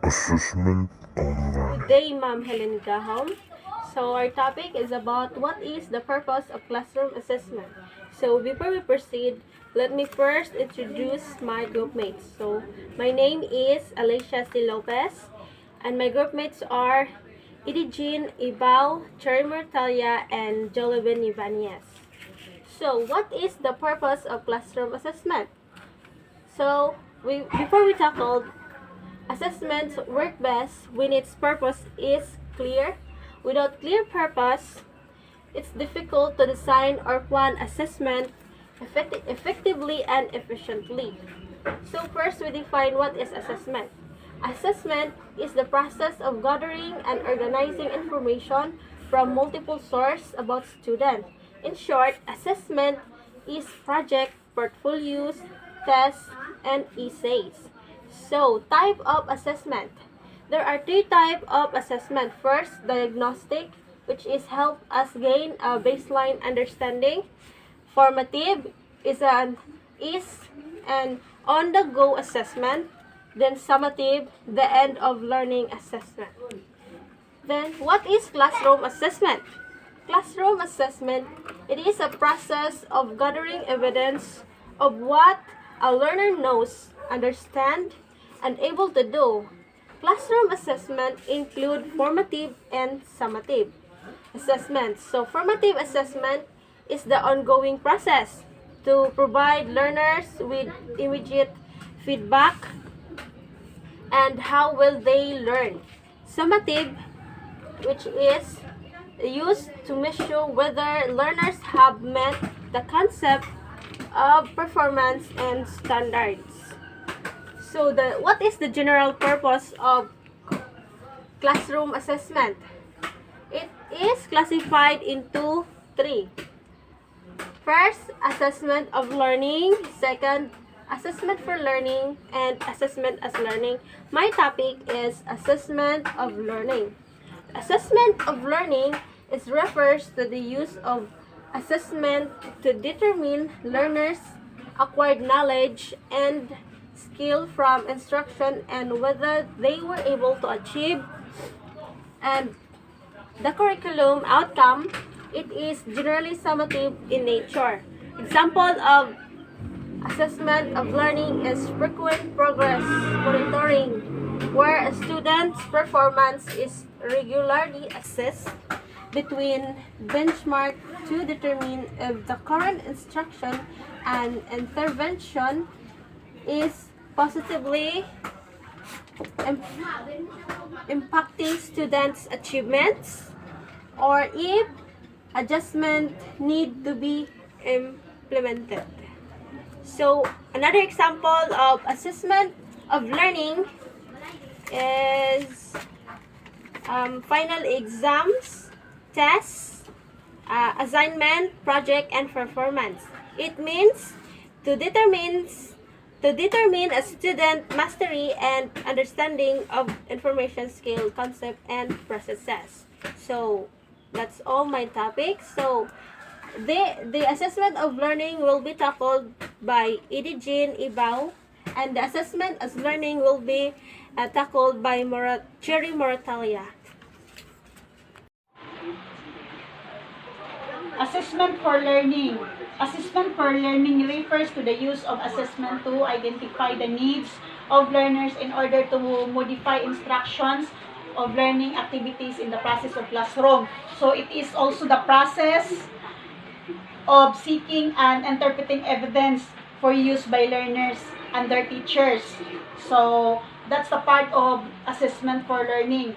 Assessment online. Good day, Ma'am Helen Gahom. So our topic is about what is the purpose of classroom assessment. So before we proceed, let me first introduce my group mates. So my name is Alicia C. Lopez, and my group mates are Idijin Ibao, Cherry Mortalia, and Jolivin Ibanez. So what is the purpose of classroom assessment? So before we tackle assessments work best when its purpose is clear. Without clear purpose, it's difficult to design or plan assessment effectively and efficiently. So first, we define what is assessment. Assessment is the process of gathering and organizing information from multiple sources about students. In short, assessment is project, portfolios, tests, and essays. So, type of assessment. There are three types of assessment. First, diagnostic, which is help us gain a baseline understanding. Formative is an on-the-go assessment. Then summative, the end of learning assessment. Then, what is classroom assessment? Classroom assessment, it is a process of gathering evidence of what a learner knows, understand, and able to do. Classroom assessment include formative and summative assessments. So formative assessment is the ongoing process to provide learners with immediate feedback and how will they learn. Summative, which is used to measure whether learners have met the concept of performance and standards. So what is the general purpose of classroom assessment? It is classified into three. First, assessment of learning. Second, assessment for learning. And assessment as learning. My topic is assessment of learning. Assessment of learning refers to the use of assessment to determine learners' acquired knowledge and skill from instruction and whether they were able to achieve and the curriculum outcome. It is generally summative in nature. Example of assessment of learning is frequent progress monitoring, where a student's performance is regularly assessed between benchmark to determine if the current instruction and intervention is positively impacting students' achievements or if adjustment need to be implemented. So another example of assessment of learning is final exams, tests, assignment, project, and performance. It means to determine a student mastery and understanding of information skill, concept, and processes. So that's all my topics. So the assessment of learning will be tackled by Idijin Ibao, and the assessment as learning will be tackled by Cherry Mortalia. Assessment for learning. Assessment for learning refers to the use of assessment to identify the needs of learners in order to modify instructions of learning activities in the process of classroom. So it is also the process of seeking and interpreting evidence for use by learners and their teachers. So that's the part of assessment for learning.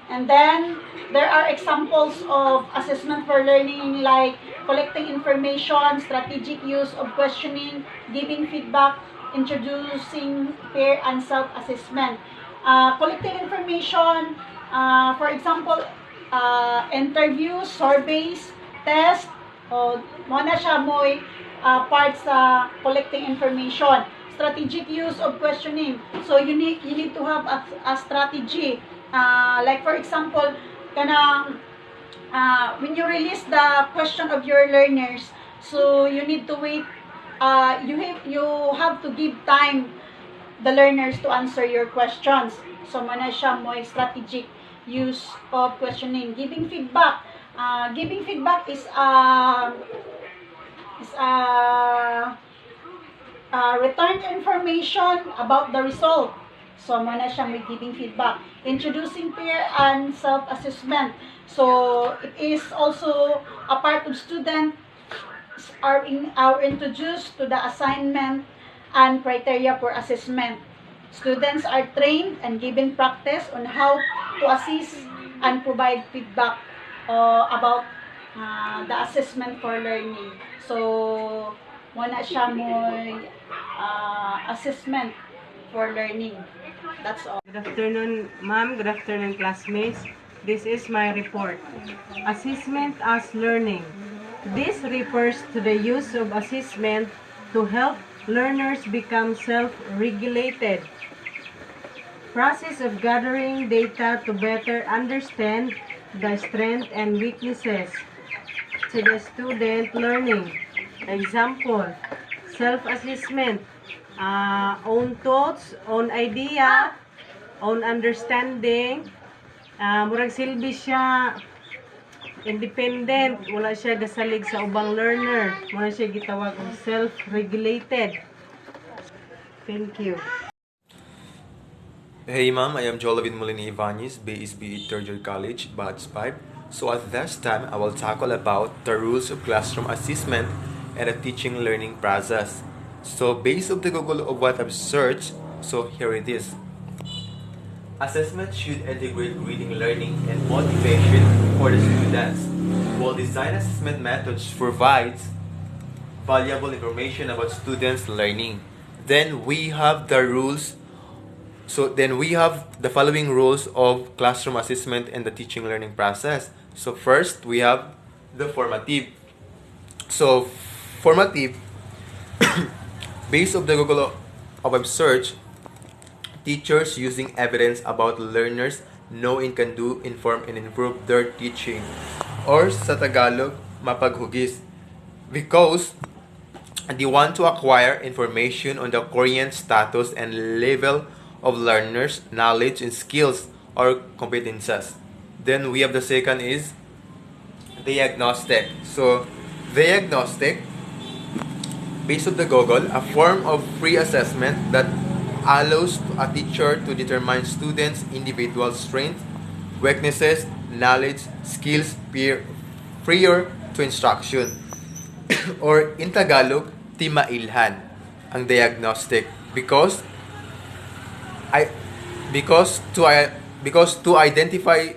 And then there are examples of assessment for learning like collecting information, strategic use of questioning, giving feedback, introducing peer and self-assessment. Collecting information, for example, interviews, surveys, tests, mo na siya mo'y part sa collecting information. Strategic use of questioning. So you need to have a strategy. Like for example, when you release the question of your learners, so you need to wait. You have to give time the learners to answer your questions. So, muna siya mo strategic use of questioning. Giving feedback. Giving feedback is return information about the result. So, muna siya may giving feedback. Introducing peer and self-assessment. So, it is also a part of student are introduced to the assignment and criteria for assessment. Students are trained and given practice on how to assist and provide feedback about the assessment for learning. So, muna siya mo assessment for learning. That's all. Good afternoon, ma'am. Good afternoon, classmates. This is my report. Assessment as learning. This refers to the use of assessment to help learners become self-regulated. Process of gathering data to better understand the strengths and weaknesses to the student learning. Example, self-assessment, own thoughts, own idea, own understanding. Murag silbi siya independent, wala siya gasalig sa ubang learner. Wala siya gitawag og self-regulated. Thank you. Hey ma'am, I am Jolavin Molina Ibanez, BSB 3rd Year College, Batch 5. So at this time, I will tackle about the rules of classroom assessment and the teaching learning process. So based on the Google of what I've searched, so here it is. Assessment should integrate reading, learning, and motivation for the students. Well-designed assessment methods provides valuable information about students' learning. Then we have the rules. So then we have the following rules of classroom assessment and the teaching learning process. So first we have the formative. So formative, based on the Google of web search, teachers using evidence about learners know and can do, inform and improve their teaching. Or sa Tagalog, mapaghugis. Because they want to acquire information on the current status and level of learners' knowledge and skills or competences. Then we have the second is diagnostic. So diagnostic, based on the Google, a form of free assessment that allows a teacher to determine students' individual strengths, weaknesses, knowledge, skills prior to instruction. Or in Tagalog, timailhan ang diagnostic because to identify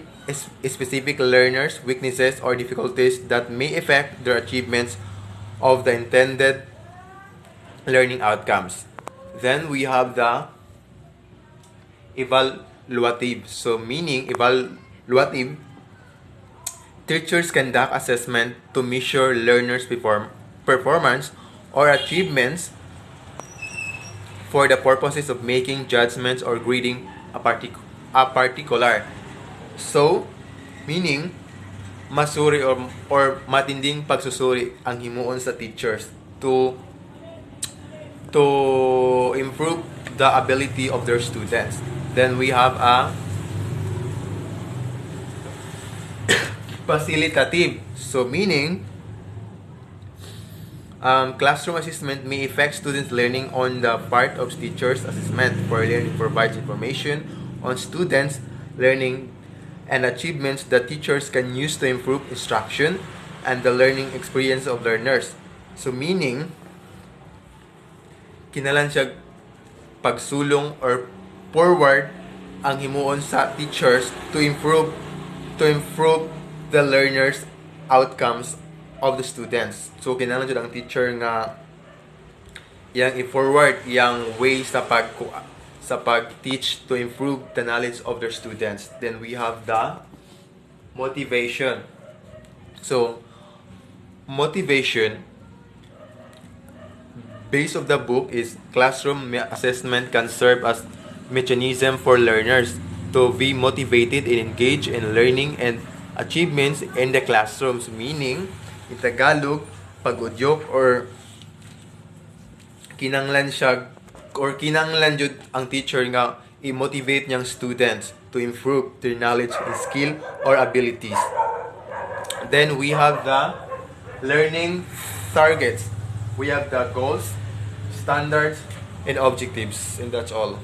specific learners' weaknesses or difficulties that may affect their achievements of the intended learning outcomes. Then we have the evaluative. So meaning evaluative, teachers conduct assessment to measure learners' performance or achievements for the purposes of making judgments or grading a particular. So meaning masuri or matinding pagsusuri ang himuon sa teachers to improve the ability of their students. Then we have a facilitative. So meaning, classroom assessment may affect students' learning on the part of teachers' assessment. For learning provides information on students' learning and achievements that teachers can use to improve instruction and the learning experience of learners. So meaning, kinalan siya pagsulong or forward ang himuon sa teachers to improve the learners outcomes of the students. So kinalan siya ang teacher nga yang i-forward yang way sa pag-teach to improve the knowledge of their students. Then we have the motivation. So motivation, base of the book is classroom assessment can serve as mechanism for learners to be motivated and engage in learning and achievements in the classrooms. Meaning, in Tagalog, pag-udyok or kinanglan siya or kinanglan jud ang teacher nga i-motivate niyang students to improve their knowledge and skill or abilities. Then we have the learning targets. We have the goals, standards, and objectives, and that's all.